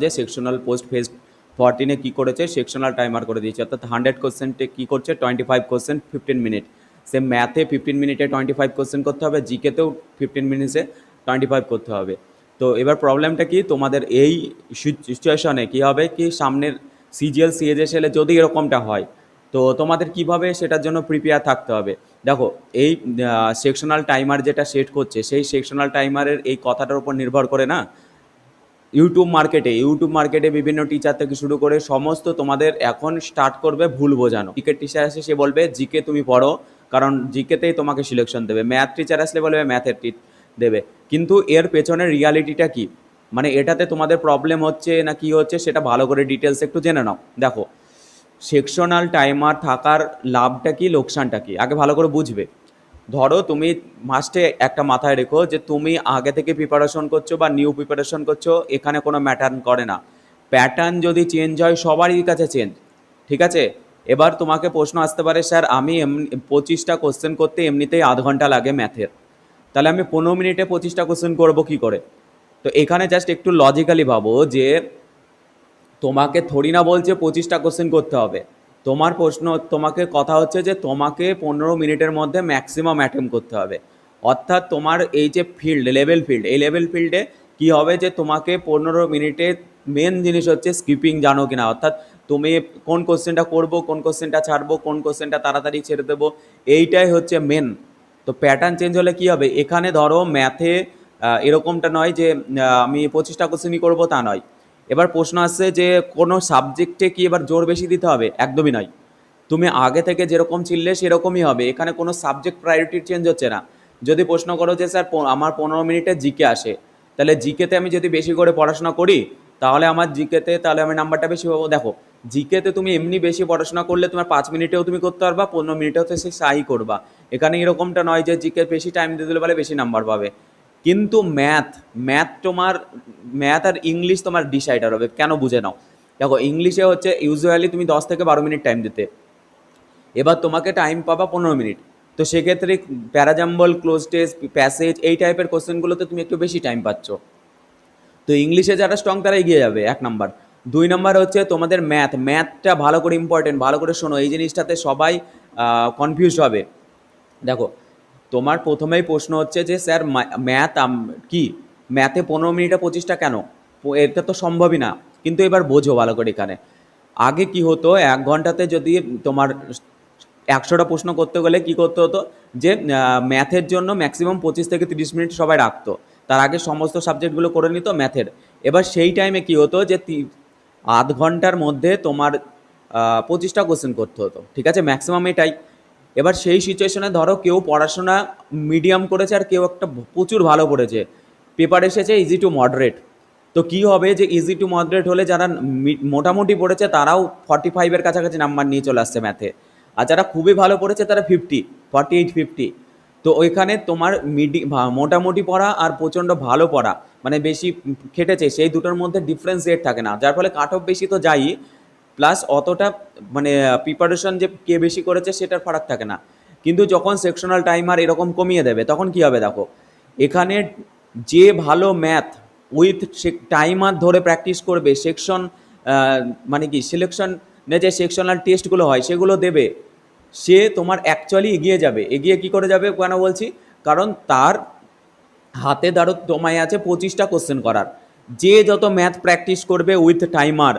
যে sectional post phase 14-এ কী করেছে, sectional timer করে দিয়েছে, অর্থাৎ 100 কোশ্চেনটে কী করছে 25 কোশ্চেন 15 মিনিট। সে ম্যাথে 15 মিনিটে 25 কোশ্চেন করতে হবে, জিকেতেও 15 মিনিটে 25 করতে হবে। তো এবার প্রবলেমটা কি, তোমাদের এই সিচুয়েশনে কী হবে কি, সামনের সিজিএল সিএজএসএলে যদি এরকমটা হয় তো তোমাদের কিভাবে সেটার জন্য প্রিপেয়ার থাকতে হবে। দেখো এই সেকশনাল টাইমার যেটা সেট করছে, সেই সেকশনাল টাইমারের এই কথাটার উপর নির্ভর করে না ইউটিউব মার্কেটে বিভিন্ন টিচার থেকে শুরু করে সমস্ত তোমাদের এখন স্টার্ট করবে ভুল বোঝানো। জিকে টিচার আসে সে বলবে জিকে তুমি পড়ো, কারণ জিকেতেই তোমাকে সিলেকশন দেবে। ম্যাথ টিচার আসলে বলবে ম্যাথের দেবে। কিন্তু এর পেছনের রিয়ালিটিটা কি, মানে এটাতে তোমাদের প্রবলেম হচ্ছে না কি হচ্ছে সেটা ভালো করে ডিটেলস একটু জেনে নাও। দেখো সেকশনাল টাইমার থাকার লাভটা কি লোকসানটা কি আগে ভালো করে বুঝবে। ধরো তুমি মাস্টে একটা মাথায় রেখো যে তুমি আগে থেকে প্রিপারেশন করছো বা নিউ প্রিপারেশন করছো, এখানে কোনো ম্যাটার্ন করে না। প্যাটার্ন যদি চেঞ্জ হয় সবারই কাছে চেঞ্জ, ঠিক আছে। এবার তোমাকে প্রশ্ন আসতে পারে স্যার আমি 25টা কোশ্চেন করতে এমনিতেই আধ ঘন্টা লাগে ম্যাথের, তাহলে আমি 15 মিনিটে 25টা কোশ্চেন করবো কী করে। তো এখানে জাস্ট একটু লজিক্যালি ভাবো যে তোমাকে থোড়ি না বলছে 25টা কোশ্চেন করতে হবে, তোমার প্রশ্ন তোমাকে কথা হচ্ছে যে তোমাকে 15 মিনিটের মধ্যে ম্যাক্সিমাম অ্যাটেম্প করতে হবে। অর্থাৎ তোমার এই যে লেভেল ফিল্ড, এই লেভেল ফিল্ডে কী হবে যে তোমাকে 15 মিনিটে মেন জিনিস হচ্ছে স্কিপিং জানো কিনা, অর্থাৎ তুমি কোন কোশ্চেনটা করবো, কোন কোশ্চেনটা ছাড়বো, কোন কোশ্চেনটা তাড়াতাড়ি ছেড়ে দেবো, এইটাই হচ্ছে মেন। তো প্যাটার্ন চেঞ্জ হলে কী হবে, এখানে ধরো ম্যাথে এরকমটা নয় যে আমি 25টা কোশ্চেনই করবো, তা নয়। এবার প্রশ্ন আসছে যে কোনো সাবজেক্টে কি এবার জোর বেশি দিতে হবে, একদমই নয়। তুমি আগে থেকে যেরকম ছিললে সেরকমই হবে, এখানে কোনো সাবজেক্ট প্রায়োরিটি চেঞ্জ হচ্ছে না। যদি প্রশ্ন করো যে স্যার আমার 15 মিনিটে জিকে আসে, তাহলে জিকেতে আমি যদি বেশি করে পড়াশোনা করি তাহলে আমার জিকেতে তাহলে আমি নাম্বারটা বেশি পাবো। দেখো জিকেতে তুমি এমনি বেশি পড়াশোনা করলে তোমার 5 মিনিটেও তুমি করতে পারবা, 15 মিনিটেও তো সে সাই করবা। এখানে এরকমটা নয় যে জিকে বেশি টাইম দিয়ে দিলে বলে বেশি নাম্বার পাবে। কিন্তু ম্যাথ আর ইংলিশ তোমার ডিসাইডার হবে কেন, বুঝে নাও। দেখো ইংলিশে হচ্ছে ইউজুয়ালি তুমি 10 থেকে 12 মিনিট টাইম দিতে, এবার তোমাকে টাইম পাবা 15 মিনিট। তো সেক্ষেত্রে প্যারাজাম্বল, ক্লোজ টেস্ট, প্যাসেজ এই টাইপের কোশ্চেনগুলোতে তুমি একটু বেশি টাইম পাচ্ছ। তো ইংলিশে যারা স্ট্রং তারা এগিয়ে যাবে, 1 নাম্বার। 2 নাম্বার হচ্ছে তোমাদের ম্যাথটা ভালো করে ইম্পর্টেন্ট, ভালো করে শোনো, এই জিনিসটাতে সবাই কনফিউজ হবে। দেখো তোমার প্রথমেই প্রশ্ন হচ্ছে যে স্যার ম্যাথ কি, ম্যাথে 15 মিনিটে 25টা কেন, এটা তো সম্ভবই না। কিন্তু এবার বোঝো ভালো করে, এখানে আগে কি হতো, 1 ঘন্টাতে যদি তোমার 100টা প্রশ্ন করতে গেলে কি করতে হতো যে ম্যাথের জন্য ম্যাক্সিমাম 25 থেকে 30 মিনিট সবাই রাখতো, তার আগে সমস্ত সাবজেক্টগুলো করে নিত ম্যাথের। এবার সেই টাইমে কি হতো যে আধ ঘন্টার মধ্যে তোমার 25টা কোশ্চেন করতে হতো, ঠিক আছে, ম্যাক্সিমাম এটাই। এবার সেই সিচুয়েশনে ধরো কেউ পড়াশোনা মিডিয়াম করেছে আর কেউ একটা প্রচুর ভালো পড়েছে, পেপার এসেছে ইজি টু মডারেট। তো কি হবে যে ইজি টু মডারেট হলে যারা মোটামুটি পড়েছে তারাও 45-এর কাছাকাছি নাম্বার নিয়ে চলে আসছে ম্যাথে, আর যারা খুবই ভালো পড়েছে তারা 48, 50। তো ওইখানে তোমার মোটামুটি পড়া আর প্রচণ্ড ভালো পড়া, মানে বেশি খেটেছে, সেই দুটোর মধ্যে ডিফারেন্সিয়েট থাকে না, যার ফলে কাট অফ বেশি তো যাই, প্লাস অতটা মানে প্রিপারেশন যে কে বেশি করেছে সেটার ফারাক থাকে না। কিন্তু যখন সেকশনাল টাইমার এরকম কমিয়ে দেবে তখন কি হবে, দেখো এখানে যে ভালো ম্যাথ উইথ টাইমার ধরে প্র্যাকটিস করবে, সেকশন মানে কি সিলেকশন যে সেকশনাল টেস্টগুলো হয় সেগুলো দেবে, সে তোমার অ্যাকচুয়ালি এগিয়ে যাবে। এগিয়ে কি করে যাবে কেন বলছি, কারণ তার হাতে ধরো তোমায় আছে 25টা কোশ্চেন করার, যে যত ম্যাথ প্র্যাকটিস করবে উইথ টাইমার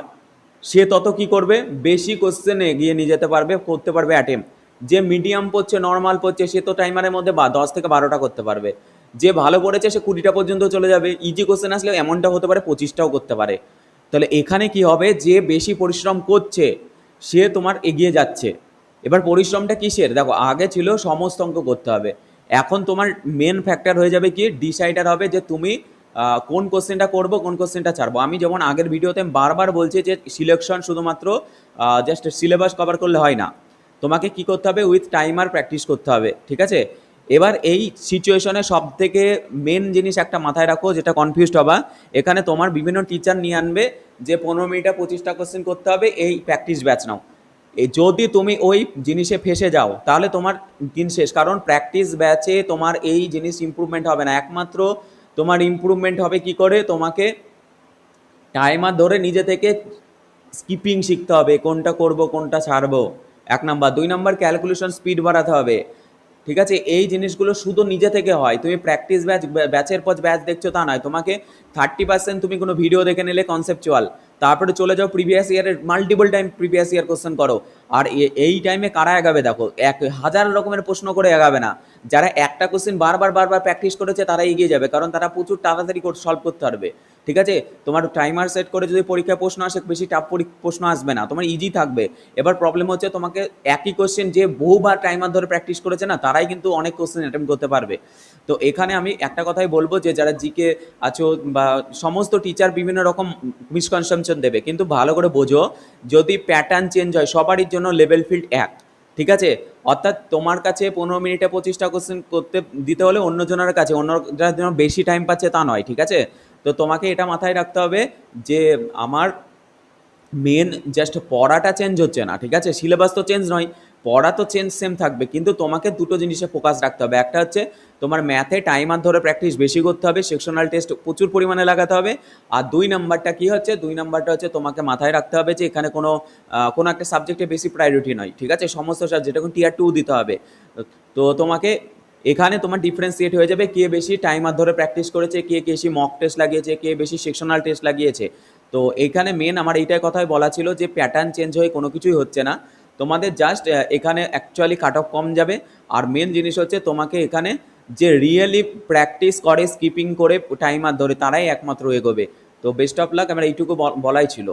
সে তত কি করবে, বেশি কোশ্চেন এগিয়ে নিয়ে যেতে পারবে, করতে পারবে অ্যাটেম্প। যে মিডিয়াম পড়ছে, নর্মাল পড়ছে, সে তো টাইমারের মধ্যে 10 থেকে 12টা করতে পারবে। যে ভালো পড়েছে সে 20টা পর্যন্ত চলে যাবে, ইজি কোশ্চেন আসলে এমনটা হতে পারে 25টাও করতে পারে। তাহলে এখানে কি হবে, যে বেশি পরিশ্রম করছে সে তোমার এগিয়ে যাচ্ছে। এবার পরিশ্রমটা কিসের, দেখো আগে ছিল সমস্ত অঙ্ক করতে হবে, এখন তোমার মেন ফ্যাক্টর হয়ে যাবে কি, ডিসাইডার হবে যে তুমি কোন কোশ্চেনটা করবো, কোন কোশ্চেনটা ছাড়বো। আমি যেমন আগের ভিডিওতে বারবার বলছি যে সিলেকশন শুধুমাত্র জাস্ট সিলেবাস কভার করলে হয় না, তোমাকে কি করতে হবে, উইথ টাইমার প্র্যাকটিস করতে হবে, ঠিক আছে। এবার এই সিচুয়েশনে সব থেকে মেন জিনিস একটা মাথায় রাখো, যেটা কনফিউজড হবা, এখানে তোমার বিভিন্ন টিচার নিয়ে আনবে যে 15 মিনিটে 25টা কোশ্চেন করতে হবে, এই প্র্যাকটিস ব্যাচ নাও। যদি তুমি ওই জিনিসে ফেসে যাও তাহলে তোমার দিন শেষ, কারণ প্র্যাকটিস ব্যাচে তোমার এই জিনিস ইম্প্রুভমেন্ট হবে না। একমাত্র তোমার ইম্প্রুভমেন্ট হবে কি করে, তোমাকে টাইমার ধরে নিজে থেকে স্কিপিং শিখতে হবে, কোনটা করব কোনটা ছাড়বো, 1 নাম্বার। 2 নাম্বার, ক্যালকুলেশন স্পিড বাড়াতে হবে। ঠিক আছে, এই জিনিসগুলো শুধু নিজে থেকে হয়। তুমি প্র্যাকটিস ব্যাচের পর ব্যাচ দেখছো তা নয়, তোমাকে 30% তুমি কোনো ভিডিও দেখে নিলে কনসেপচুয়াল, তারপরে চলে যাও প্রিভিয়াস ইয়ারের multiple time previous year question করো। আর এই টাইমে কারা এগাবে দেখো, 1000 রকমের প্রশ্ন করে এগাবে না। যারা একটা কোশ্চেন বারবার বারবার প্র্যাকটিস করেছে তারা এগিয়ে যাবে, কারণ তারা প্রচুর তাড়াতাড়ি সলভ করতে পারবে। ঠিক আছে, তোমার টাইমার সেট করে যদি পরীক্ষায় প্রশ্ন আসে, বেশি টাফ প্রশ্ন আসবে না, তোমার ইজি থাকবে। এবার প্রবলেম হচ্ছে তোমাকে একই কোশ্চেন যে বহুবার টাইমার ধরে প্র্যাকটিস করেছে না, তারাই কিন্তু অনেক কোশ্চেন অ্যাটেম্প করতে পারবে। তো এখানে আমি একটা কথাই বলবো যে যারা জিকে আছো বা সমস্ত টিচার বিভিন্ন রকম মিসকনসেপশন দেবে, কিন্তু ভালো করে বোঝো, যদি প্যাটার্ন চেঞ্জ হয় সবারই জন্য লেভেল ফিল্ড এক। ঠিক আছে, অর্থাৎ তোমার কাছে 15 মিনিটে 25টা কোশ্চেন করতে দিতে হলে অন্যজনের কাছে, অন্যরা যেন বেশি টাইম পাচ্ছে তা নয়। ঠিক আছে, তো তোমাকে এটা মাথায় রাখতে হবে যে আমার মেন জাস্ট পড়াটা চেঞ্জ হচ্ছে না। ঠিক আছে, সিলেবাস তো চেঞ্জ নয়, পড়া তো চেঞ্জ সেম থাকবে, কিন্তু তোমাকে দুটো জিনিসে ফোকাস রাখতে হবে। একটা হচ্ছে তোমার ম্যাথে টাইমার ধরে প্র্যাকটিস বেশি করতে হবে, সেকশনাল টেস্ট প্রচুর পরিমাণে লাগাতে হবে। আর 2 নাম্বারটা কী হচ্ছে, 2 নাম্বারটা হচ্ছে তোমাকে মাথায় রাখতে হবে যে এখানে কোনো একটা সাবজেক্টে বেশি প্রায়োরিটি নয়। ঠিক আছে, সমস্ত সাবজেক্ট এখন টিয়ার 2 দিতে হবে। তো তোমাকে এখানে তোমার ডিফারেন্সিয়েট হয়ে যাবে কে বেশি টাইমার ধরে প্র্যাকটিস করেছে, কে বেশি মক টেস্ট লাগিয়েছে, কে বেশি সেকশনাল টেস্ট লাগিয়েছে। তো এইখানে মেন আমার এইটাই কথাই বলা ছিল যে প্যাটার্ন চেঞ্জ হয়ে কোনো কিছুই হচ্ছে না, তোমাদের জাস্ট এখানে অ্যাকচুয়ালি কাট অফ কম যাবে। আর মেন জিনিস হচ্ছে তোমাকে এখানে যে রিয়েলি প্র্যাকটিস করে স্কিপিং করে টাইমার ধরে তারাই একমাত্র এগোবে। তো বেস্ট অফ লাক, আমার এইটুকু বলাই ছিল।